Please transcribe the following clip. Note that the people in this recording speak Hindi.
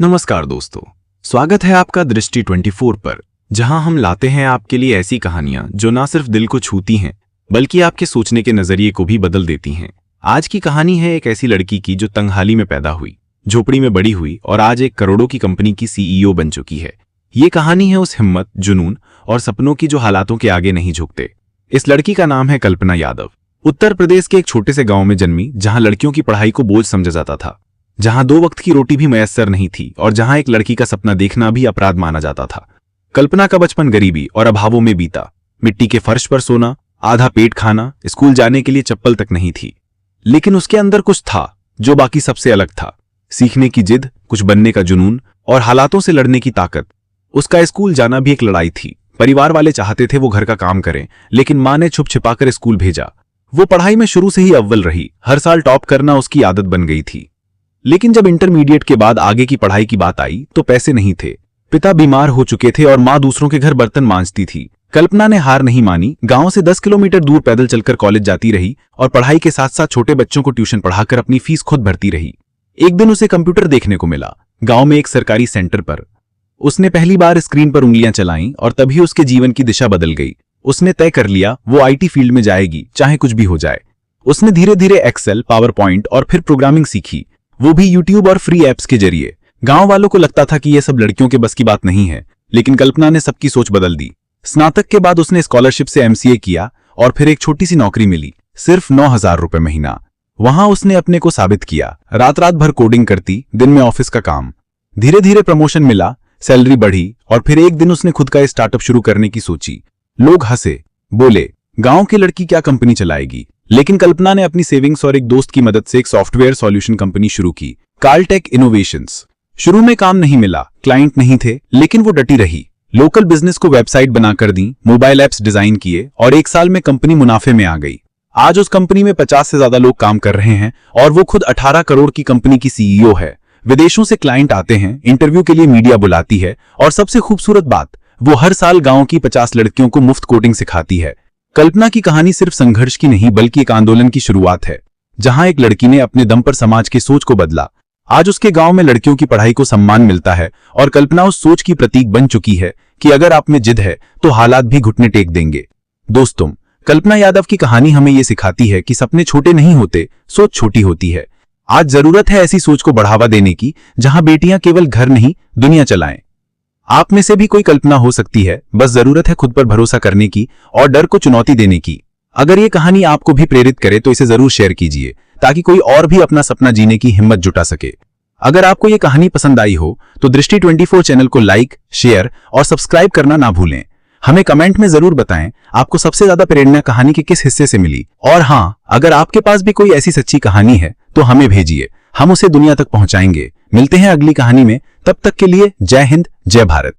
नमस्कार दोस्तों, स्वागत है आपका दृष्टि 24 पर, जहां हम लाते हैं आपके लिए ऐसी कहानियां जो ना सिर्फ दिल को छूती हैं बल्कि आपके सोचने के नजरिए को भी बदल देती हैं। आज की कहानी है एक ऐसी लड़की की जो तंगहाली में पैदा हुई, झोपड़ी में बड़ी हुई और आज एक करोड़ों की कंपनी की सीईओ बन चुकी है। ये कहानी है उस हिम्मत, जुनून और सपनों की जो हालातों के आगे नहीं झुकते। इस लड़की का नाम है कल्पना यादव। उत्तर प्रदेश के एक छोटे से गांव में जन्मी, जहां लड़कियों की पढ़ाई को बोझ समझा जाता था, जहां 2 वक्त की रोटी भी मयस्सर नहीं थी और जहां एक लड़की का सपना देखना भी अपराध माना जाता था। कल्पना का बचपन गरीबी और अभावों में बीता। मिट्टी के फर्श पर सोना, आधा पेट खाना, स्कूल जाने के लिए चप्पल तक नहीं थी। लेकिन उसके अंदर कुछ था जो बाकी सबसे अलग था। सीखने की जिद, कुछ बनने का जुनून और हालातों से लड़ने की ताकत। उसका स्कूल जाना भी एक लड़ाई थी। परिवार वाले चाहते थे वो घर का काम करें, लेकिन मां ने छुप छिपाकर स्कूल भेजा। वो पढ़ाई में शुरू से ही अव्वल रही। हर साल टॉप करना उसकी आदत बन गई थी। लेकिन जब इंटरमीडिएट के बाद आगे की पढ़ाई की बात आई तो पैसे नहीं थे। पिता बीमार हो चुके थे और मां दूसरों के घर बर्तन मांजती थी। कल्पना ने हार नहीं मानी। गांव से 10 किलोमीटर दूर पैदल चलकर कॉलेज जाती रही और पढ़ाई के साथ साथ छोटे बच्चों को ट्यूशन पढ़ाकर अपनी फीस खुद भरती रही। एक दिन उसे कंप्यूटर देखने को मिला, गांव में एक सरकारी सेंटर पर। उसने पहली बार स्क्रीन पर उंगलियां चलाईं और तभी उसके जीवन की दिशा बदल गई। उसने तय कर लिया वो आईटी फील्ड में जाएगी, चाहे कुछ भी हो जाए। उसने धीरे धीरे एक्सेल, पावर पॉइंट और फिर प्रोग्रामिंग सीखी, वो भी यूट्यूब और फ्री एप्स के जरिए। गांव वालों को लगता था कि यह सब लड़कियों के बस की बात नहीं है, लेकिन कल्पना ने सबकी सोच बदल दी। स्नातक के बाद उसने स्कॉलरशिप से एमसीए किया और फिर एक छोटी सी नौकरी मिली, सिर्फ 9,000 रुपए महीना। वहां उसने अपने को साबित किया। रात रात भर कोडिंग करती, दिन में ऑफिस का काम। धीरे धीरे प्रमोशन मिला, सैलरी बढ़ी और फिर एक दिन उसने खुद का स्टार्टअप शुरू करने की सोची। लोग हंसे, बोले गांव की लड़की क्या कंपनी चलाएगी। लेकिन कल्पना ने अपनी सेविंग्स और एक दोस्त की मदद से एक सॉफ्टवेयर सॉल्यूशन कंपनी शुरू की, कार्लटेक इनोवेशंस। शुरू में काम नहीं मिला, क्लाइंट नहीं थे, लेकिन वो डटी रही। लोकल बिजनेस को वेबसाइट बनाकर दी, मोबाइल एप्स डिजाइन किए और 1 साल में कंपनी मुनाफे में आ गई। आज उस कंपनी में 50 से ज्यादा लोग काम कर रहे हैं और वो खुद 18 करोड़ की कंपनी की सीईओ है। विदेशों से क्लाइंट आते हैं, इंटरव्यू के लिए मीडिया बुलाती है और सबसे खूबसूरत बात, वो हर साल गांव की 50 लड़कियों को मुफ्त कोडिंग सिखाती है। कल्पना की कहानी सिर्फ संघर्ष की नहीं बल्कि एक आंदोलन की शुरुआत है, जहां एक लड़की ने अपने दम पर समाज की सोच को बदला। आज उसके गांव में लड़कियों की पढ़ाई को सम्मान मिलता है और कल्पना उस सोच की प्रतीक बन चुकी है कि अगर आप में जिद है तो हालात भी घुटने टेक देंगे। दोस्तों, कल्पना यादव की कहानी हमें यह सिखाती है कि सपने छोटे नहीं होते, सोच छोटी होती है। आज जरूरत है ऐसी सोच को बढ़ावा देने की, जहां बेटियां केवल घर नहीं दुनिया चलाएं। आप में से भी कोई कल्पना हो सकती है, बस जरूरत है खुद पर भरोसा करने की और डर को चुनौती देने की। अगर ये कहानी आपको भी प्रेरित करे तो इसे जरूर शेयर कीजिए, ताकि कोई और भी अपना सपना जीने की हिम्मत जुटा सके। अगर आपको ये कहानी पसंद आई हो तो दृष्टि 24 चैनल को लाइक, शेयर और सब्सक्राइब करना ना भूलें। हमें कमेंट में जरूर बताएं आपको सबसे ज्यादा प्रेरणा कहानी के किस हिस्से से मिली। और हाँ, अगर आपके पास भी कोई ऐसी सच्ची कहानी है तो हमें भेजिए, हम उसे दुनिया तक पहुंचाएंगे। मिलते हैं अगली कहानी में, तब तक के लिए जय हिंद, जय भारत।